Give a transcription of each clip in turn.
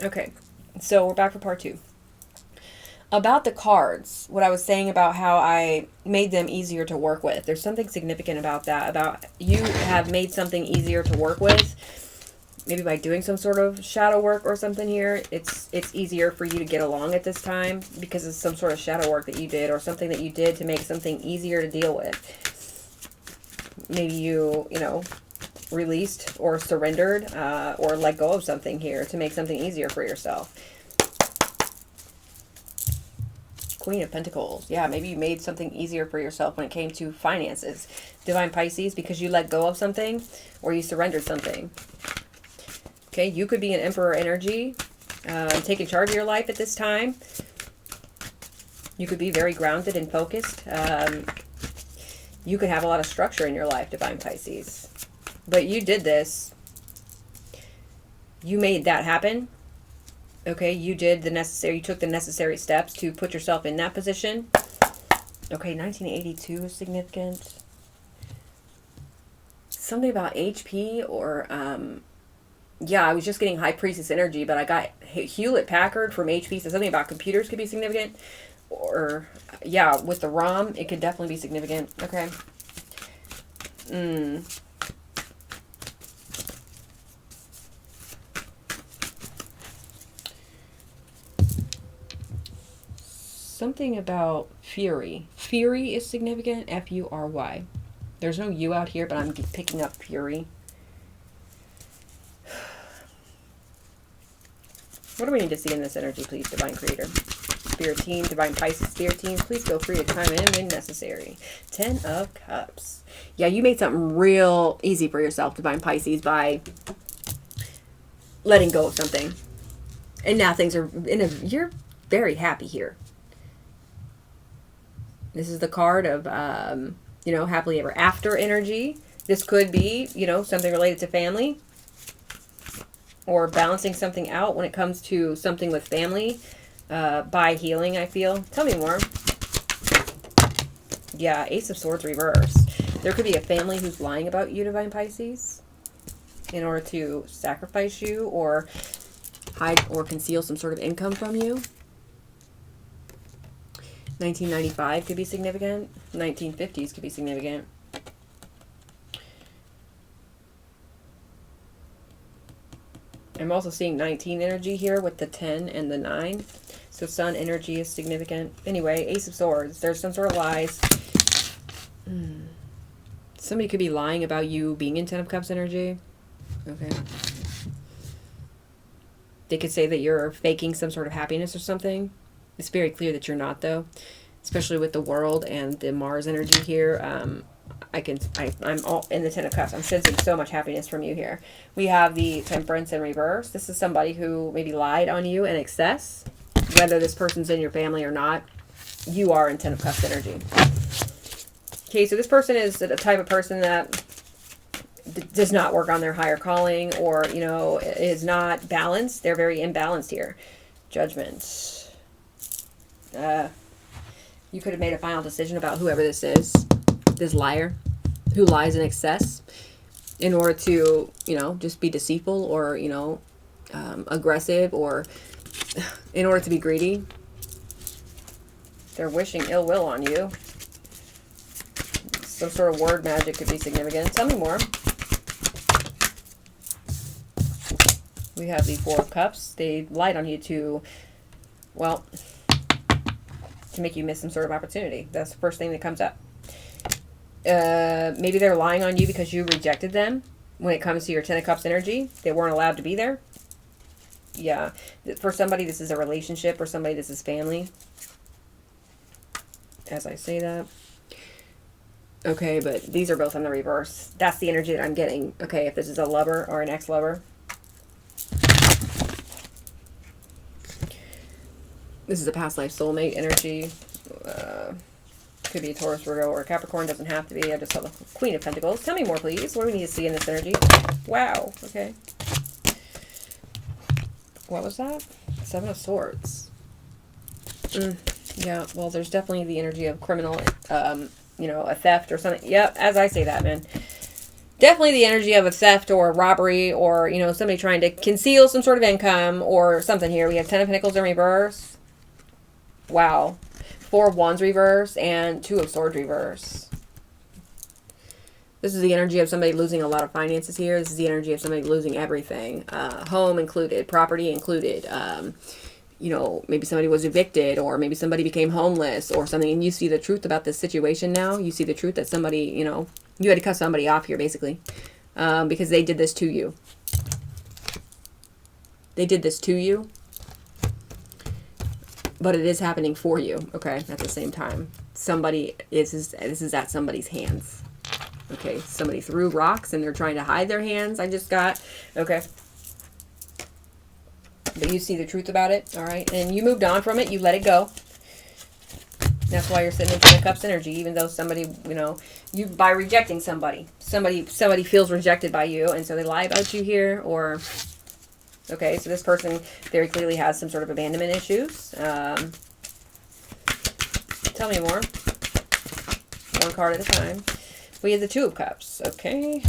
Okay, so we're back for part 2. About the cards, what I was saying about how I made them easier to work with. There's something significant about that, about you have made something easier to work with. Maybe by doing some sort of shadow work or something here, it's easier for you to get along at this time because it's some sort of shadow work that you did or something that you did to make something easier to deal with. Maybe you released or surrendered or let go of something here to make something easier for yourself. Queen of Pentacles. Yeah, maybe you made something easier for yourself when it came to finances. Divine Pisces, because you let go of something or you surrendered something. Okay, you could be an Emperor energy, taking charge of your life at this time. You could be very grounded and focused. You could have a lot of structure in your life, Divine Pisces. But you did this. You made that happen. Okay, you did the necessary, you took the necessary steps to put yourself in that position. Okay, 1982 is significant. Something about HP or, yeah, I was just getting High Priestess energy, but I got Hewlett Packard from HP, so something about computers could be significant. Or, yeah, with the ROM, it could definitely be significant. Okay. Something about fury. Fury is significant. F-U-R-Y. There's no U out here, but I'm picking up fury. What do we need to see in this energy, please, Divine Creator? Spirit team, Divine Pisces Spirit team, please feel free to chime in when necessary. 10 of Cups. Yeah, you made something real easy for yourself, Divine Pisces, by letting go of something. And now things are you're very happy here. This is the card of, happily ever after energy. This could be, something related to family. Or balancing something out when it comes to something with family. By healing, I feel. Tell me more. Yeah, Ace of Swords reverse. There could be a family who's lying about you, Divine Pisces, in order to sacrifice you or hide or conceal some sort of income from you. 1995 could be significant. 1950s could be significant. I'm also seeing 19 energy here with the 10 and the 9. So sun energy is significant. Anyway, Ace of Swords. There's some sort of lies. Somebody could be lying about you being in 10 of Cups energy. Okay. They could say that you're faking some sort of happiness or something. It's very clear that you're not, though. Especially with the World and the Mars energy here. I'm all in the 10 of Cups. I'm sensing so much happiness from you here. We have the Temperance in reverse. This is somebody who maybe lied on you in excess. Whether this person's in your family or not, you are in 10 of Cups energy. Okay, so this person is the type of person that does not work on their higher calling or, is not balanced. They're very imbalanced here. Judgment. You could have made a final decision about whoever this is. This liar who lies in excess in order to, just be deceitful or, aggressive or in order to be greedy. They're wishing ill will on you. Some sort of word magic could be significant. Tell me more. We have the Four of Cups. They lied on you to make you miss some sort of opportunity. That's the first thing that comes up. Maybe they're lying on you because you rejected them when it comes to your 10 of Cups energy. They weren't allowed to be there. Yeah. For somebody, this is a relationship. For somebody, this is family. As I say that. Okay, but these are both on the reverse. That's the energy that I'm getting. Okay, if this is a lover or an ex-lover. This is a past life soulmate energy. Could be a Taurus, Virgo, or a Capricorn. Doesn't have to be. I just saw the Queen of Pentacles. Tell me more, please. What do we need to see in this energy? Wow. Okay. What was that? Seven of Swords. Yeah, well, there's definitely the energy of criminal, a theft or something. Yep, as I say that, man. definitely the energy of a theft or a robbery, or, you know, somebody trying to conceal some sort of income or something here. We have 10 of Pentacles in reverse. Wow. 4 of Wands reverse and 2 of Swords reverse. This is the energy of somebody losing a lot of finances here. This is the energy of somebody losing everything. Home included, property included. You know, maybe somebody was evicted, or maybe somebody became homeless or something, and you see the truth about this situation now. You see the truth that somebody, you know, you had to cut somebody off here, basically, because they did this to you. They did this to you, but it is happening for you, okay, at the same time. Somebody, this is at somebody's hands. Okay, somebody threw rocks and they're trying to hide their hands, I just got. Okay. But you see the truth about it, all right? And you moved on from it. You let it go. That's why you're sitting in 10 of Cups energy, even though somebody, you know, you, by rejecting somebody. Somebody feels rejected by you, and so they lie about you here, or... Okay, so this person very clearly has some sort of abandonment issues. Tell me more. One card at a time. We have the 2 of Cups. Okay.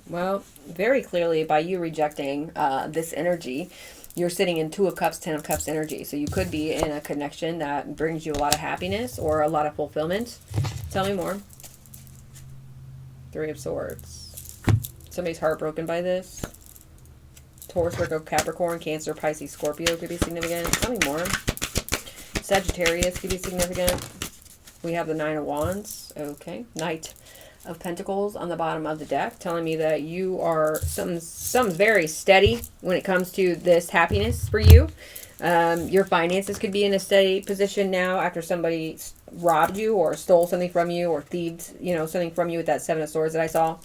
Well, very clearly, by you rejecting this energy, you're sitting in 2 of Cups, 10 of Cups energy. So you could be in a connection that brings you a lot of happiness or a lot of fulfillment. Tell me more. 3 of Swords. Somebody's heartbroken by this. Taurus, Virgo, Capricorn, Cancer, Pisces, Scorpio could be significant. Tell me more. Sagittarius could be significant. We have the 9 of Wands. Okay. Knight of Pentacles on the bottom of the deck, telling me that you are something's very steady when it comes to this happiness for you. Your finances could be in a steady position now after somebody robbed you or stole something from you or thieved, you know, something from you with that 7 of Swords that I saw.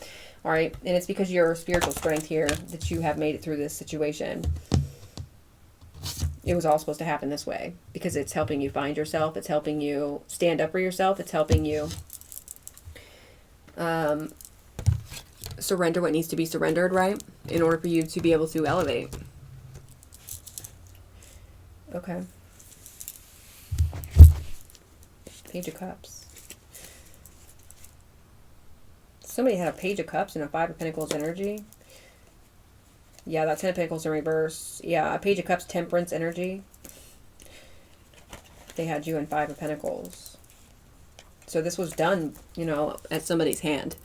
All right, and it's because your spiritual strength here that you have made it through this situation. It was all supposed to happen this way because it's helping you find yourself. It's helping you stand up for yourself. It's helping you surrender what needs to be surrendered, right? In order for you to be able to elevate. Okay. Page of Cups. Somebody had a Page of Cups and a 5 of Pentacles energy. Yeah, that 10 of Pentacles in reverse. Yeah, a Page of Cups, Temperance energy. They had you in 5 of Pentacles. So this was done, you know, at somebody's hand.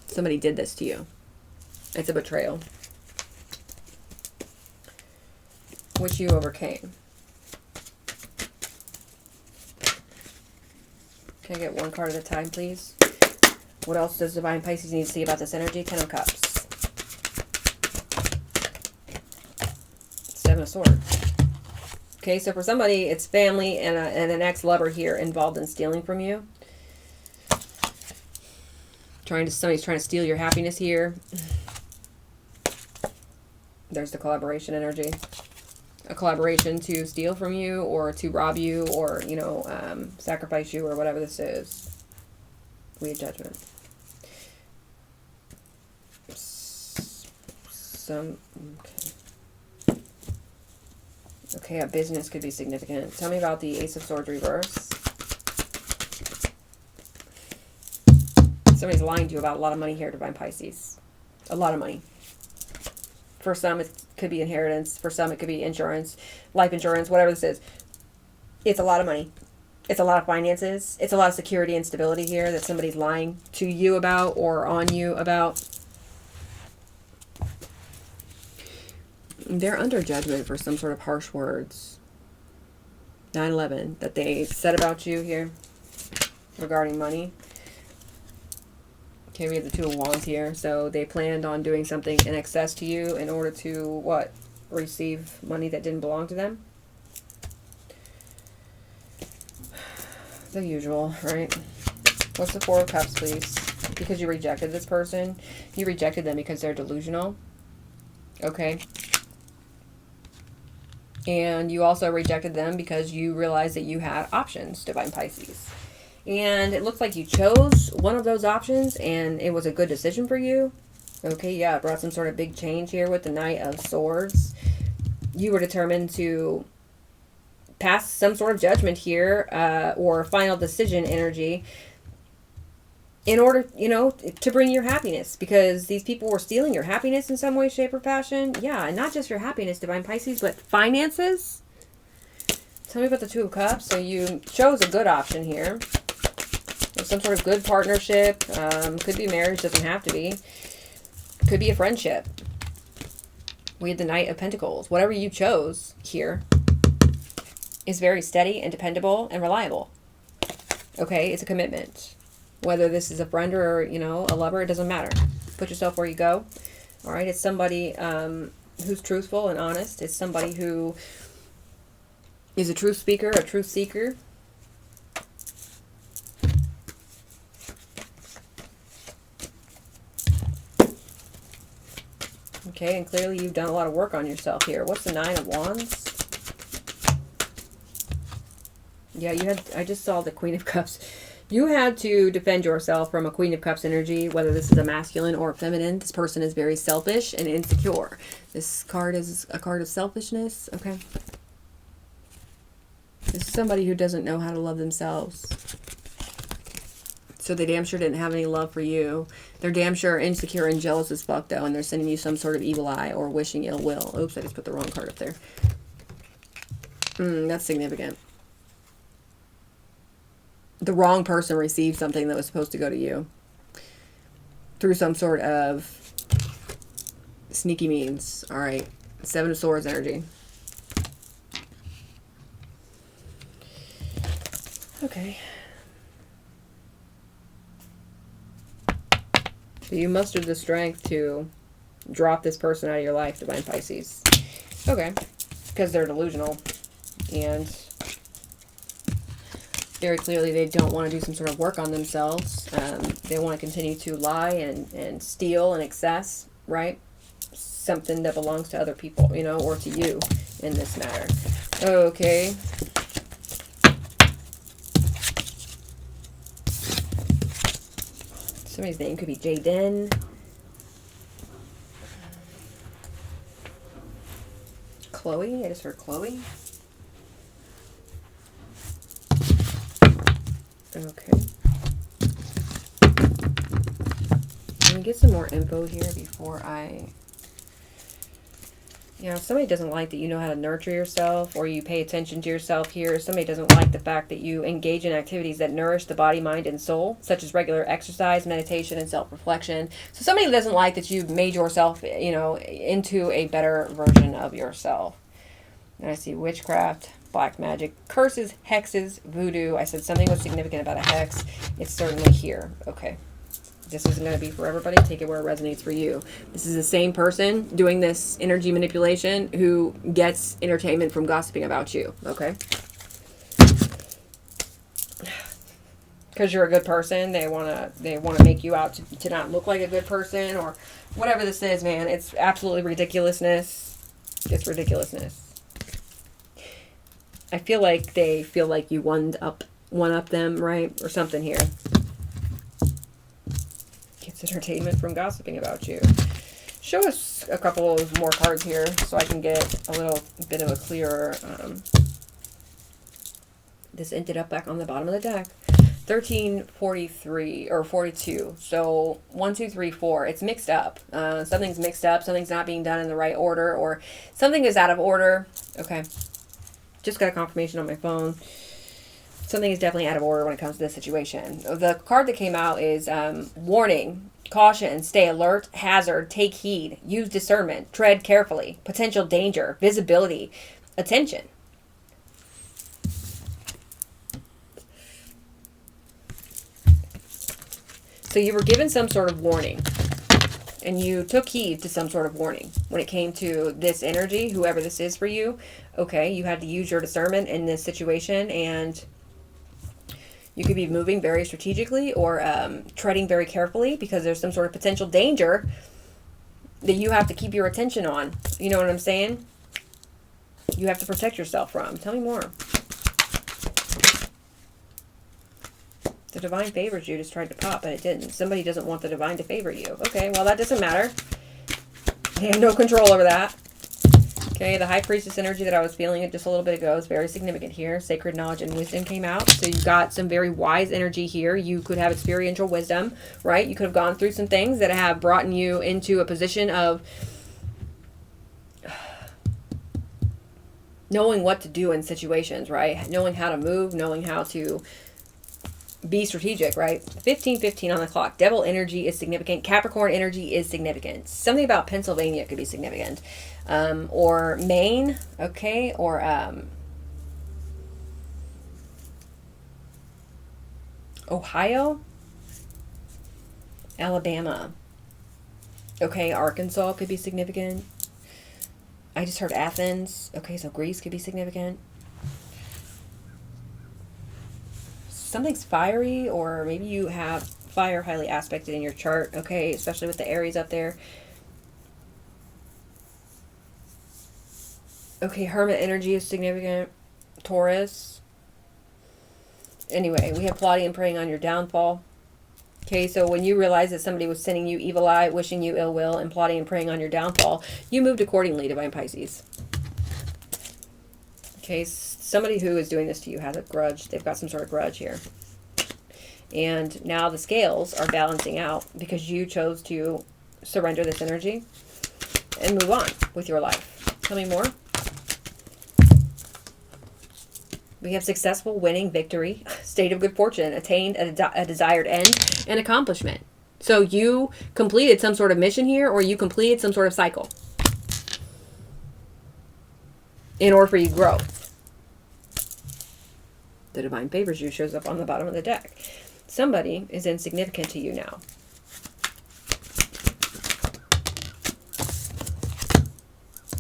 Somebody did this to you. It's a betrayal, which you overcame. Can I get one card at a time, please? What else does Divine Pisces need to see about this energy? 10 of Cups. 7 of Swords. Okay, so for somebody, it's family and an ex-lover here involved in stealing from you. Somebody's trying to steal your happiness here. There's the collaboration energy. A collaboration to steal from you or to rob you or, you know, sacrifice you or whatever this is. We have Judgment. Okay. Okay, a business could be significant. Tell me about the Ace of Swords reverse. Somebody's lying to you about a lot of money here, Divine Pisces. A lot of money. For some, it could be inheritance. For some, it could be insurance, life insurance, whatever this is. It's a lot of money. It's a lot of finances. It's a lot of security and stability here that somebody's lying to you about or on you about. They're under judgment for some sort of harsh words. 9/11 that they said about you here regarding money. Okay, we have the 2 of Wands here. So they planned on doing something in excess to you in order to, what? Receive money that didn't belong to them? The usual, right? What's the 4 of Cups, please? Because you rejected this person. You rejected them because they're delusional. Okay. And you also rejected them because you realized that you had options, Divine Pisces. And it looks like you chose one of those options and it was a good decision for you. Okay, yeah, it brought some sort of big change here with the Knight of Swords. You were determined to pass some sort of judgment here, or final decision energy, in order, you know, to bring your happiness, because these people were stealing your happiness in some way, shape, or fashion. Yeah, and not just your happiness, Divine Pisces, but finances. Tell me about the Two of Cups. So you chose a good option here. There's some sort of good partnership. Could be marriage, doesn't have to be. Could be a friendship. We had the Knight of Pentacles. Whatever you chose here is very steady and dependable and reliable. Okay, it's a commitment. Whether this is a friend or, you know, a lover, it doesn't matter. Put yourself where you go. All right, it's somebody who's truthful and honest. It's somebody who is a truth speaker, a truth seeker. Okay, and clearly you've done a lot of work on yourself here. What's the Nine of Wands? Yeah, you had, I just saw the Queen of Cups. You had to defend yourself from a Queen of Cups energy, whether this is a masculine or a feminine. This person is very selfish and insecure. This card is a card of selfishness. Okay. This is somebody who doesn't know how to love themselves. So they damn sure didn't have any love for you. They're damn sure insecure and jealous as fuck, though, and they're sending you some sort of evil eye or wishing ill will. Oops, I just put the wrong card up there. That's significant. The wrong person received something that was supposed to go to you through some sort of sneaky means. All right. Seven of Swords energy. Okay. So you mustered the strength to drop this person out of your life, Divine Pisces. Okay. Because they're delusional. And very clearly they don't want to do some sort of work on themselves. They want to continue to lie and steal and excess, right? Something that belongs to other people, you know, or to you in this matter. Okay. Somebody's name could be Jaden. Chloe. I just heard Chloe. Okay. Let me get some more info here before I... You know, somebody doesn't like that you know how to nurture yourself or you pay attention to yourself here. Somebody doesn't like the fact that you engage in activities that nourish the body, mind, and soul, such as regular exercise, meditation, and self-reflection. So somebody doesn't like that you've made yourself, you know, into a better version of yourself. And I see witchcraft, black magic, curses, hexes, voodoo. I said something was significant about a hex. It's certainly here. Okay. This isn't going to be for everybody. Take it where it resonates for you. This is the same person doing this energy manipulation who gets entertainment from gossiping about you. Okay. Because you're a good person. They want to make you out to not look like a good person or whatever this is, man. It's absolutely ridiculousness. It's ridiculousness. I feel like they feel like you one up them, right? Or something here. Gets entertainment from gossiping about you. Show us a couple of more cards here so I can get a little bit of a clearer... this ended up back on the bottom of the deck. 1343 or 42. So 1, 2, 3, 4. It's mixed up. Something's mixed up. Something's not being done in the right order, or something is out of order. Okay. Just got a confirmation on my phone. Something is definitely out of order when it comes to this situation. The card that came out is warning, caution, stay alert, hazard, take heed, use discernment, tread carefully, potential danger, visibility, attention. So you were given some sort of warning, and you took heed to some sort of warning when it came to this energy, whoever this is for you. Okay, you had to use your discernment in this situation, and you could be moving very strategically or treading very carefully because there's some sort of potential danger that you have to keep your attention on. You know what I'm saying? You have to protect yourself from. Tell me more. The divine favors you just tried to pop, but it didn't. Somebody doesn't want the divine to favor you. Okay, well, that doesn't matter. They have no control over that. Okay, the High Priestess energy that I was feeling just a little bit ago is very significant here. Sacred knowledge and wisdom came out. So you got some very wise energy here. You could have experiential wisdom, right? You could have gone through some things that have brought you into a position of knowing what to do in situations, right? Knowing how to move, knowing how to be strategic, right? 15:15 on the clock. Devil energy is significant. Capricorn energy is significant. Something about Pennsylvania could be significant. Or Maine, okay? Or Ohio, Alabama. Okay, Arkansas could be significant. I just heard Athens. Okay, so Greece could be significant. Something's fiery, or maybe you have fire highly aspected in your chart, okay, especially with the Aries up there. Okay, Hermit energy is significant. Taurus. Anyway, we have plotting and preying on your downfall. Okay, so when you realize that somebody was sending you evil eye, wishing you ill will, and plotting and preying on your downfall, you moved accordingly, Divine Pisces. Okay, somebody who is doing this to you has a grudge. They've got some sort of grudge here. And now the scales are balancing out because you chose to surrender this energy and move on with your life. Tell me more. We have successful, winning, victory, state of good fortune, attained a desired end, and accomplishment. So you completed some sort of mission here, or you completed some sort of cycle in order for you to grow. The divine favors you shows up on the bottom of the deck. Somebody is insignificant to you now.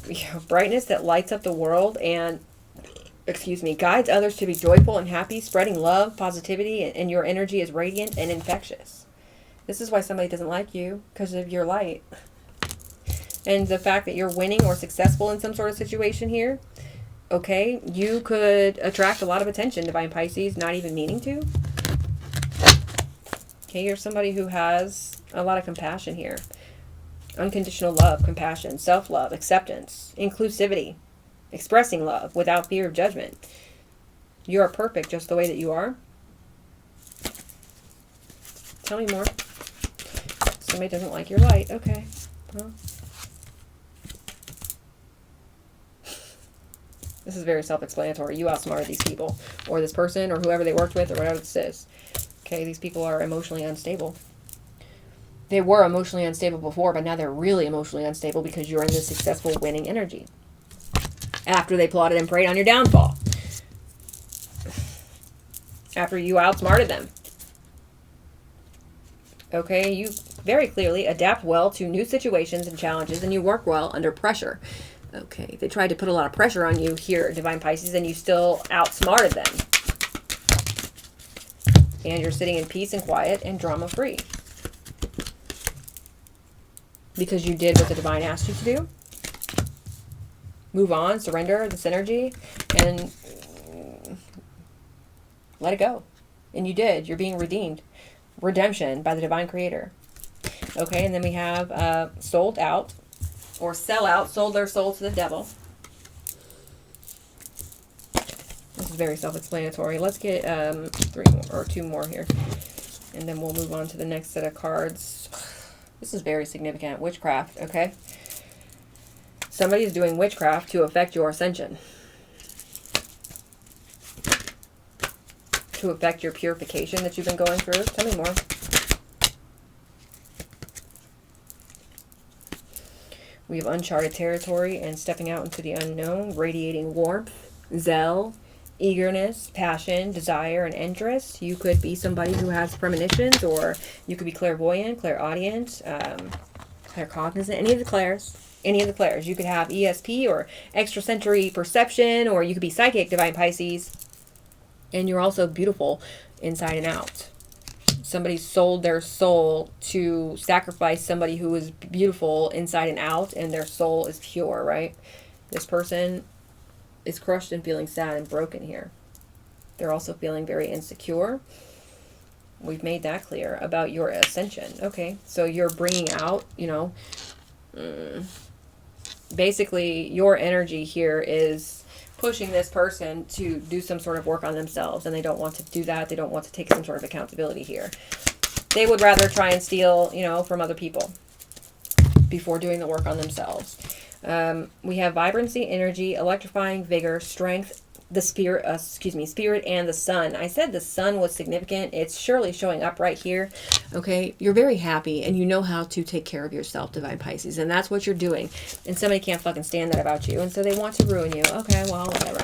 We have brightness that lights up the world and guides others to be joyful and happy, spreading love, positivity, and your energy is radiant and infectious. This is why somebody doesn't like you, because of your light. And the fact that you're winning or successful in some sort of situation here, okay, you could attract a lot of attention, Divine Pisces, not even meaning to. Okay, you're somebody who has a lot of compassion here. Unconditional love, compassion, self-love, acceptance, inclusivity. Expressing love without fear of judgment. You are perfect just the way that you are. Tell me more. Somebody doesn't like your light. Okay. Well, this is very self-explanatory. You outsmarted these people, or this person, or whoever they worked with, or whatever this is. Okay, these people are emotionally unstable. They were emotionally unstable before, but now they're really emotionally unstable because you're in this successful winning energy. After they plotted and preyed on your downfall. After you outsmarted them. Okay, you very clearly adapt well to new situations and challenges, and you work well under pressure. Okay, they tried to put a lot of pressure on you here, Divine Pisces, and you still outsmarted them. And you're sitting in peace and quiet and drama-free. Because you did what the Divine asked you to do. Move on, surrender this energy, and let it go. And you did. You're being redeemed. Redemption by the Divine Creator. Okay, and then we have sold out, or sell out, sold their soul to the devil. This is very self-explanatory. Let's get 3 more, or 2 more here. And then we'll move on to the next set of cards. This is very significant. Witchcraft, okay? Somebody is doing witchcraft to affect your ascension. To affect your purification that you've been going through. Tell me more. We have uncharted territory and stepping out into the unknown, radiating warmth, zeal, eagerness, passion, desire, and interest. You could be somebody who has premonitions, or you could be clairvoyant, clairaudient, claircognizant, any of the clairs. Any of the clairs. You could have ESP or extrasensory perception, or you could be psychic, Divine Pisces. And you're also beautiful inside and out. Somebody sold their soul to sacrifice somebody who is beautiful inside and out, and their soul is pure, right? This person is crushed and feeling sad and broken here. They're also feeling very insecure. We've made that clear about your ascension. Okay, so you're bringing out, basically your energy here is pushing this person to do some sort of work on themselves, and they don't want to do that. They don't want to take some sort of accountability here. They would rather try and steal, you know, from other people before doing the work on themselves. We have vibrancy, energy, electrifying vigor, strength, the spirit, spirit and the sun. I said the sun was significant. It's surely showing up right here. Okay, you're very happy and you know how to take care of yourself, Divine Pisces, and that's what you're doing. And somebody can't fucking stand that about you, and so they want to ruin you. Okay, well, whatever.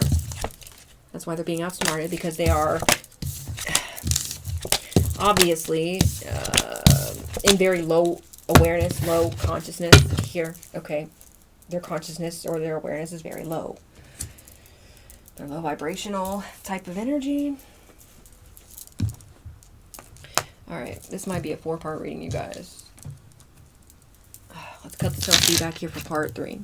That's why they're being outsmarted, because they are obviously in very low awareness, low consciousness here. Okay, their consciousness or their awareness is very low. They're low vibrational type of energy. All right, this might be a 4-part reading, you guys. Let's cut this off. Be back here for part 3.